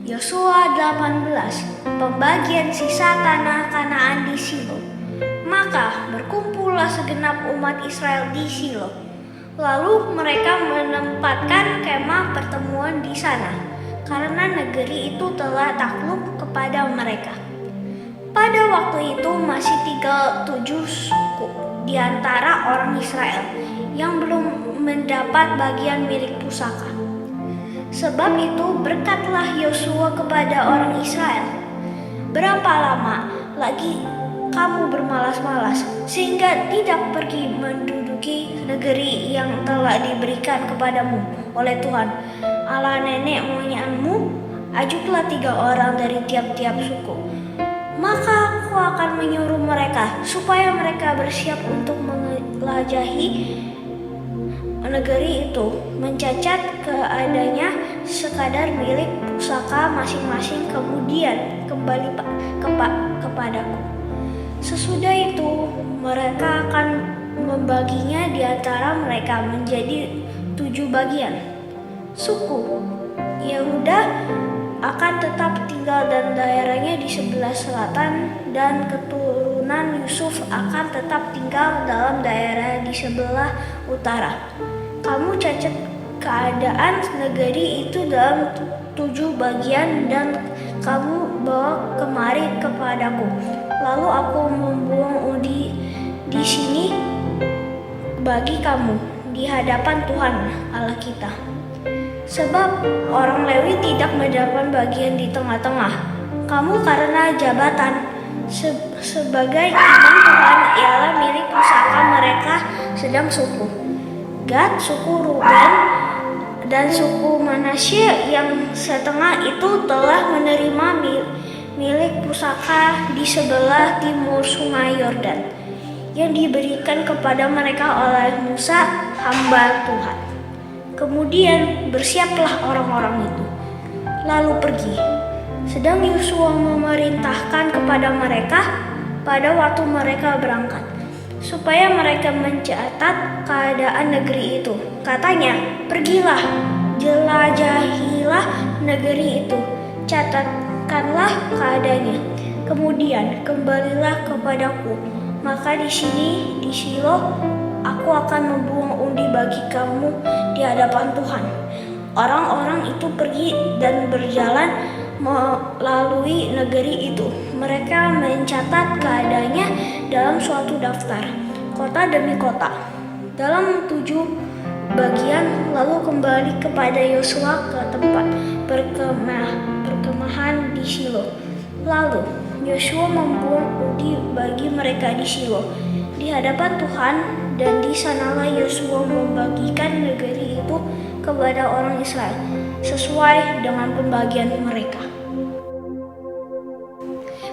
Yosua 18, pembagian sisa tanah Kanaan di Shilo. Maka berkumpullah segenap umat Israel di Shilo. Lalu mereka menempatkan kemah pertemuan di sana, karena negeri itu telah takluk kepada mereka. Pada waktu itu masih tinggal 7 suku di antara orang Israel yang belum mendapat bagian milik pusaka. Sebab itu berkatlah Yosua kepada orang Israel, "Berapa lama lagi kamu bermalas-malas sehingga tidak pergi menduduki negeri yang telah diberikan kepadamu oleh Tuhan Allah nenek moyangmu? Ajukanlah 3 orang dari tiap-tiap suku. Maka aku akan menyuruh mereka supaya mereka bersiap untuk menjelajahi negeri itu, mencacat keadaannya sekadar milik pusaka masing-masing, kemudian kembali kepadaku. Sesudah itu mereka akan membaginya di antara mereka menjadi 7 bagian. Suku Yehuda akan tetap tinggal dan daerahnya di sebelah selatan, dan keturunan Yusuf akan tetap tinggal dalam daerah di sebelah utara. Kamu cacat keadaan negeri itu dalam 7 bagian dan kamu bawa kemari kepadaku. Lalu aku membuang undi di sini bagi kamu di hadapan Tuhan Allah kita. Sebab orang Lewi tidak mendapat bagian di tengah-tengah kamu karena jabatan sebagai imam Tuhan ialah milik pusaka mereka, sedang suku Gad, suku Ruben, dan suku Manasye yang setengah itu telah menerima milik pusaka di sebelah timur sungai Yordan yang diberikan kepada mereka oleh Musa hamba Tuhan. Kemudian bersiaplah orang-orang itu, lalu pergi. Sedang Yosua memerintahkan kepada mereka pada waktu mereka berangkat, supaya mereka mencatat keadaan negeri itu. Katanya, "Pergilah, jelajahilah negeri itu, catatkanlah keadaannya. Kemudian kembalilah kepadaku. Maka di sini, di Shilo, aku akan membuang undi bagi kamu di hadapan Tuhan." Orang-orang itu pergi dan berjalan melalui negeri itu. Mereka mencatat keadaannya dalam suatu daftar, kota demi kota, dalam 7 bagian, lalu kembali kepada Yosua ke tempat perkemahan di Shilo. Lalu Yosua membuang undi bagi mereka di Shilo di hadapan Tuhan, dan di sanalah Yosua membagikan negeri itu kepada orang Israel sesuai dengan pembagian mereka.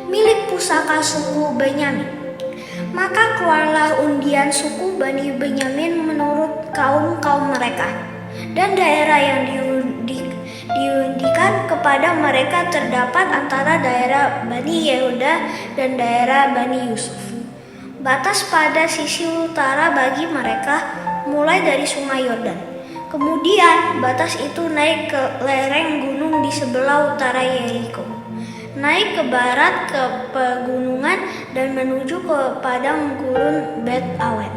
Milik pusaka suku Benyamin. Maka keluarlah undian suku Bani Benyamin menurut kaum-kaum mereka, dan daerah yang diundikan kepada mereka terdapat antara daerah Bani Yehuda dan daerah Bani Yusuf. Batas pada sisi utara bagi mereka mulai dari sungai Yordan. Kemudian batas itu naik ke lereng gunung di sebelah utara Yeriko, naik ke barat ke pegunungan dan menuju ke padang gurun Bet Awen.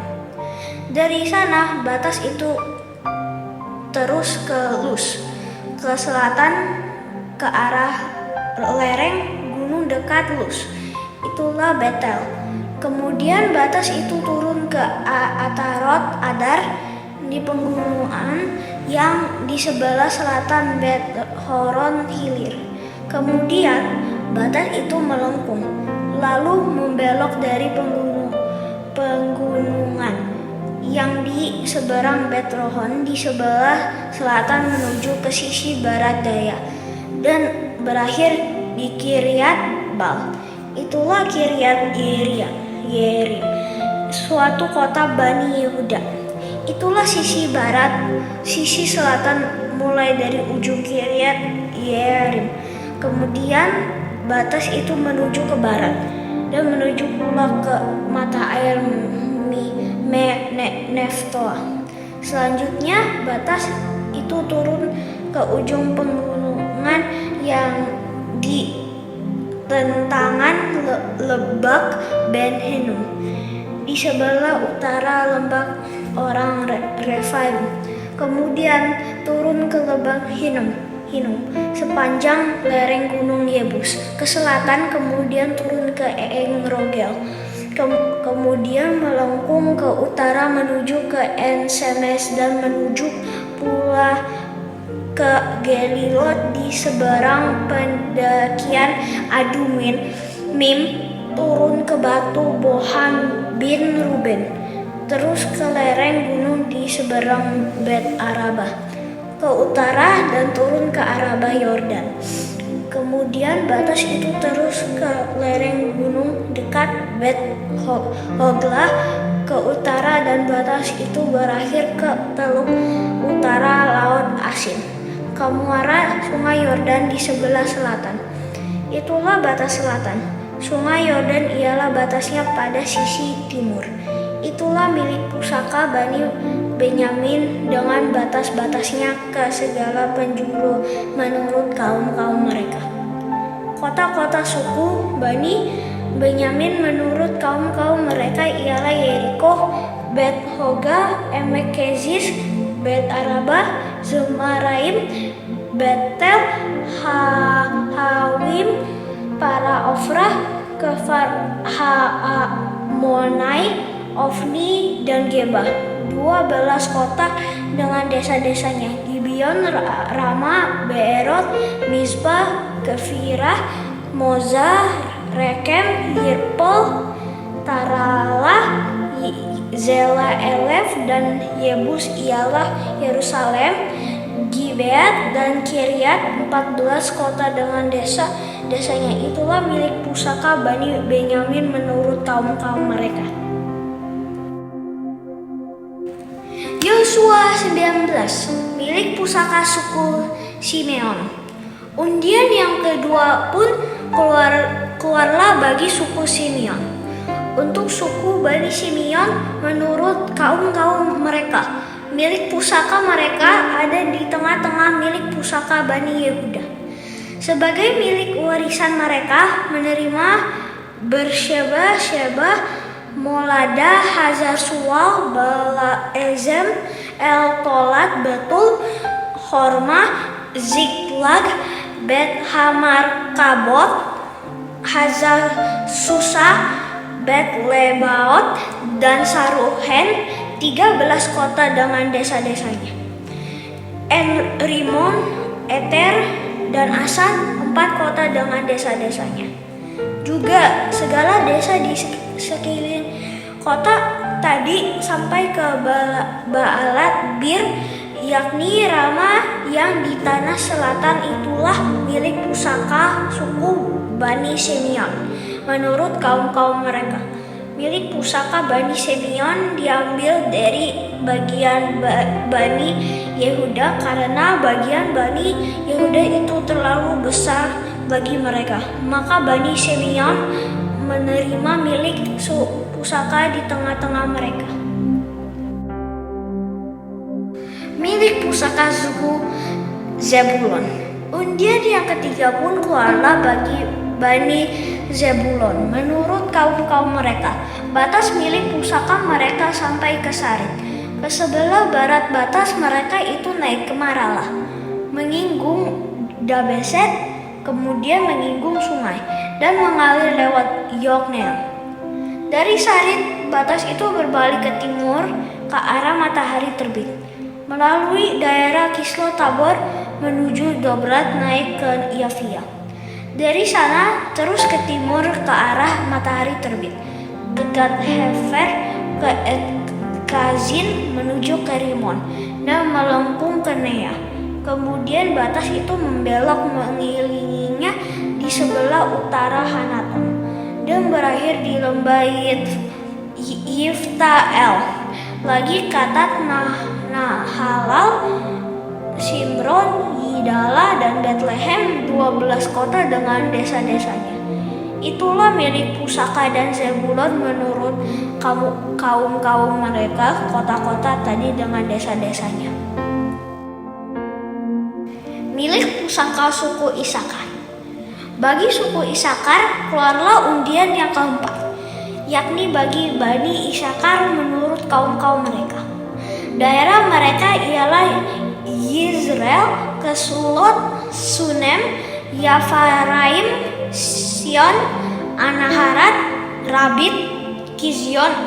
Dari sana batas itu terus ke Luz, ke selatan ke arah lereng gunung dekat Luz, itulah Betel. Kemudian batas itu turun ke Atarot Adar di pegunungan yang di sebelah selatan Bet Horon Hilir. Kemudian batas itu melengkung, lalu membelok dari pegunungan yang di seberang Bet Rohon di sebelah selatan menuju ke sisi barat daya, dan berakhir di Kiryat Bal. Itulah Kiryat Yerim, suatu kota Bani Yehuda. Itulah sisi barat, sisi selatan mulai dari ujung Kiryat Yerim. Kemudian batas itu menuju ke barat dan menuju pula ke mata air Neftoa. Selanjutnya batas itu turun ke ujung pegunungan yang di tentangan Lebak Ben Hinnom, di sebelah utara lembah orang Refaim. Kemudian turun ke Lebak Hinnom sepanjang lereng Gunung Yebus ke selatan, kemudian turun ke Engrogel, kemudian melengkung ke utara menuju ke En-Shemesh dan menuju pula ke Gelilot di seberang pendakian Adumim, turun ke batu Bohan bin Ruben, terus ke lereng gunung di seberang Bet Arabah ke utara dan turun ke Arabah Yordan. Kemudian batas itu terus ke lereng gunung dekat Bet Hoglah ke utara, dan batas itu berakhir ke teluk utara Laut Asin, ke muara Sungai Yordan di sebelah selatan. Itulah batas selatan. Sungai Yordan ialah batasnya pada sisi timur. Itulah milik pusaka Bani Benyamin dengan batas-batasnya ke segala penjuru menurut kaum-kaum mereka. Kota-kota suku Bani Benyamin menurut kaum-kaum mereka ialah Yeriko, Bet Hoga, Emek Keziz, Bet Arabah, Zemaraim, Betel, Hawim, Para Ofrah, Kefar Haamonai, Ofni, dan Gebah, 12 kota dengan desa-desanya, Gibeon, Rama, Beerot, Mizpah, Kefirah, Moza, Rekem, Yirpol, Taralah, Zela Elef, dan Yebus ialah Yerusalem, Gibeat, dan Kiryat, 14 kota dengan desa-desanya. Itulah milik pusaka Bani Benyamin menurut kaum-kaum mereka. Yosua 19, milik pusaka suku Simeon. Undian yang kedua pun keluarlah bagi suku Simeon. Untuk suku Bani Simeon menurut kaum-kaum mereka, milik pusaka mereka ada di tengah-tengah milik pusaka Bani Yehuda. Sebagai milik warisan mereka menerima Bersheba, Molada, Hazar Sual, Bala Ezem, El Tolat, Betul, Horma, Ziklag, Bet Hamar Kabot, Hazar Susa, Bet Lebaot, dan Saruhen, 13 kota dengan desa-desanya. En Rimon, Eter, dan Asan, 4 kota dengan desa-desanya. Juga segala desa di sekeliling kota tadi sampai ke Baalat Bir, yakni Rama yang di tanah selatan, itulah milik pusaka suku Bani Simeon menurut kaum-kaum mereka. Milik pusaka Bani Simeon diambil dari bagian Bani Yehuda karena bagian Bani Yehuda itu terlalu besar bagi mereka. Maka Bani Simeon menerima milik pusaka di tengah-tengah mereka. Milik pusaka suku Zebulon. Undian yang ketiga pun keluarlah bagi Bani Zebulon menurut kaum-kaum mereka. Batas milik pusaka mereka sampai ke Sarid. Ke sebelah barat batas mereka itu naik ke Maralah, menginggung Dabeset, kemudian menginggung sungai dan mengalir lewat Yokneel. Dari Sarid, batas itu berbalik ke timur ke arah matahari terbit, melalui daerah Kislo Tabor menuju Dobrat naik ke Yafia. Dari sana terus ke timur ke arah matahari terbit, dekat Hefer ke Kazin menuju ke Rimon dan melengkung ke Nea. Kemudian batas itu membelok mengelilinginya di sebelah utara Hanaton dan berakhir di lembah Yiftael. Lagi Katat, Nahalal, Simron, Yidala, dan Bethlehem, 12 kota dengan desa-desanya. Itulah milik pusaka dan Zebulon menurut kaum-kaum mereka, kota-kota tadi dengan desa-desanya. Milik pusaka suku Isakar. Bagi suku Isakar keluarlah undian yang keempat, yakni bagi Bani Isakar menurut kaum-kaum mereka. Daerah mereka ialah Yizreel, Kesulot, Sunem, Yafaraim, Sion, Anaharat, Rabit, Kizion,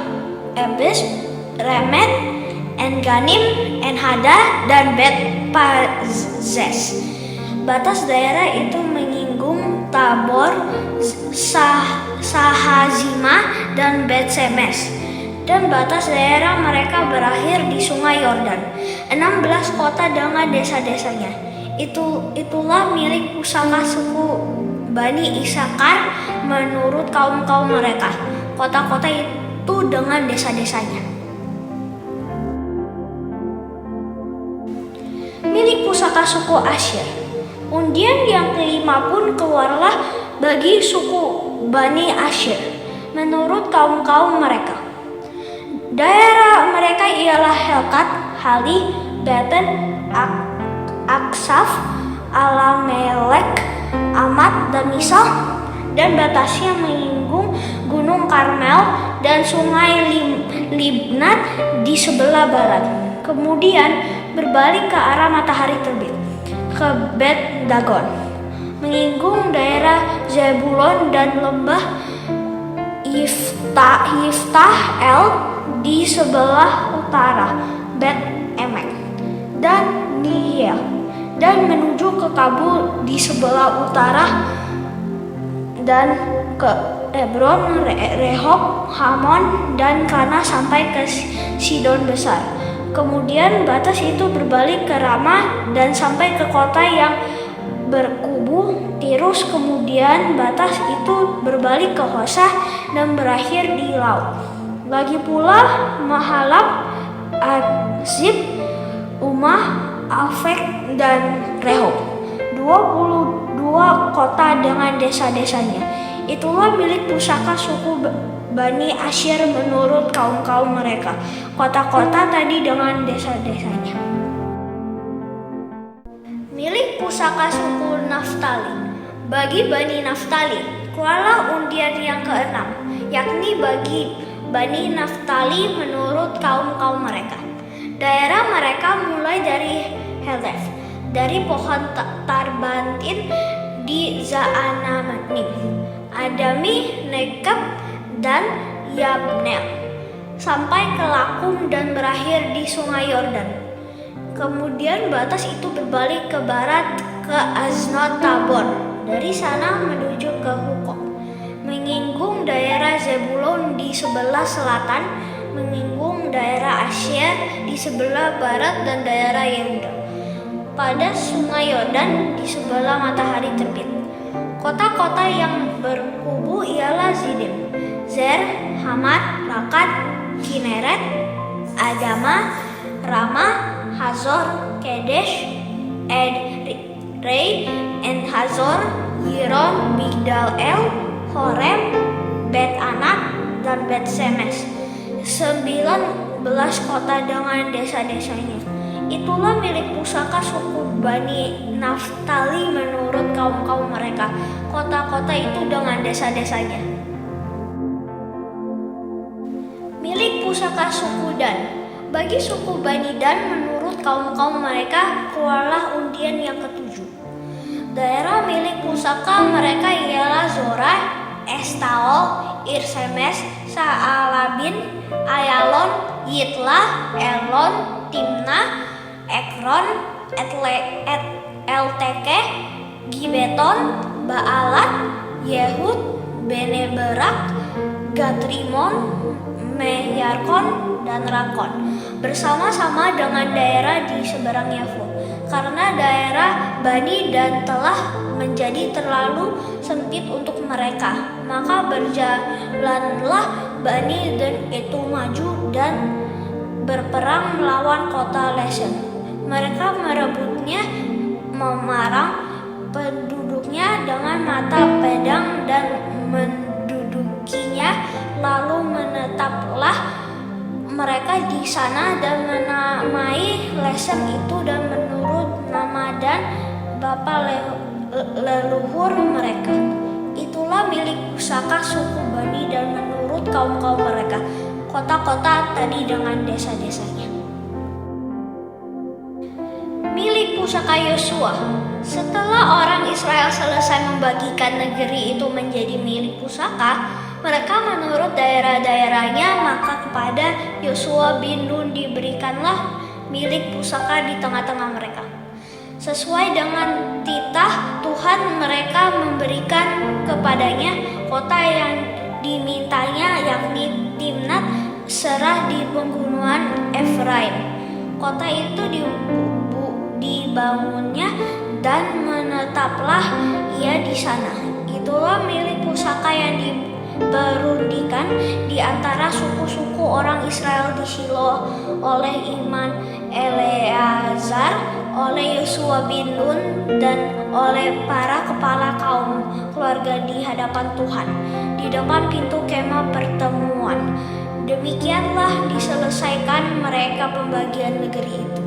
Ebes, Remet, En-Ganim, En-Hada, dan Bet-Pazes. Batas daerah itu menyinggung Tabor, Sahazimah, dan Bet-Semes. Dan batas daerah mereka berakhir di Sungai Yordan. 16 kota dengan desa-desanya. Itulah milik pusaka suku Bani Isakar menurut kaum-kaum mereka. Kota-kota itu dengan desa-desanya. Milik pusaka suku Asyir. Undian yang kelima pun keluarlah bagi suku Bani Asyir menurut kaum-kaum mereka. Daerah mereka ialah Helkat, Hali, Beten, Aksaf, Alamelek, Amat, dan Misah, dan batasnya menyinggung Gunung Karmel dan Sungai Libnat di sebelah barat. Kemudian berbalik ke arah matahari terbit, ke Bet Dagon, menyinggung daerah Zebulon dan lembah Yiftah El di sebelah utara, Bet Emek, dan Nihil, dan menuju ke Kabul di sebelah utara, dan ke Hebron, Rehob, Hamon, dan Kana sampai ke Sidon Besar. Kemudian batas itu berbalik ke Ramah dan sampai ke kota yang berkubu Tirus. Kemudian batas itu berbalik ke Hosah dan berakhir di laut. Lagi pula Mahalab, Akzib, Umah, Afek, dan Rehob, 22 kota dengan desa-desanya. Itulah milik pusaka suku Bani Asyir menurut kaum-kaum mereka. Kota-kota tadi dengan desa-desanya. Milik pusaka suku Naftali. Bagi Bani Naftali keluarlah undian yang keenam, yakni bagi Bani Naftali menurut kaum-kaum mereka. Daerah mereka mulai dari Helef, dari pohon Tarbantin di Zaanannim, Adami, Negeb, dan Yabnel, sampai ke Lakum dan berakhir di Sungai Yordan. Kemudian batas itu berbalik ke barat ke Aznot Tabor, dari sana menuju ke Hukok, menyinggung daerah Zebulon di sebelah selatan, menyinggung daerah Asyir di sebelah barat, dan daerah Yehuda pada Sungai Yordan di sebelah matahari terbit. Kota-kota yang berkubu ialah Zidim, Zer, Hamat, Lakat, Kineret, Adama, Ramah, Hazor, Kedesh, Edrei, En-Hazor, Yiron, Migdal El, Horem, Bet Anak, dan Bet Semes. 19 kota dengan desa-desanya. Itulah milik pusaka suku Bani Naftali menurut kaum-kaum mereka. Kota-kota itu dengan desa-desanya. Milik pusaka suku Dan. Bagi suku Bani Dan menurut kaum-kaum mereka keluarlah undian yang ketujuh. Daerah milik pusaka mereka ialah Zorah, Estaol, Irsemes, Saalabin, Ayalon, Yitlah, Elon, Timnah, Ekron, Elteke, Gibeton, Baalat, Yehud, Beneberak, Gatrimon, Meyarkon, dan Rakon, bersama-sama dengan daerah di seberang Yafo. Karena daerah Bani Dan telah menjadi terlalu sempit untuk mereka, maka berjalanlah Bani Dan itu maju dan berperang melawan kota Lesen. Mereka merebutnya, memarang penduduknya dengan mata pedang dan mendudukinya. Lalu menetaplah mereka di sana dan menamai Lesen itu dan menurut nama Dan bapa leluhur mereka. Itulah milik pusaka suku Bani dan menurut kaum-kaum mereka, kota-kota tadi dengan desa-desanya. Milik pusaka Yosua. Setelah orang Israel selesai membagikan negeri itu menjadi milik pusaka, mereka menurut daerah-daerahnya, maka kepada Yosua bin Nun diberikanlah milik pusaka di tengah-tengah mereka. Sesuai dengan titah Tuhan, mereka memberikan kepadanya kota yang dimintanya, yakni Timnat Serah di pegunungan Efraim. Kota itu dibangunnya dan menetaplah ia di sana. Itulah milik pusaka yang diperundikan di antara suku-suku orang Israel di Shilo oleh iman Eleazar, oleh Yosua bin Nun, dan oleh para kepala kaum keluarga di hadapan Tuhan, di depan pintu kemah pertemuan. Demikianlah diselesaikan mereka pembagian negeri itu.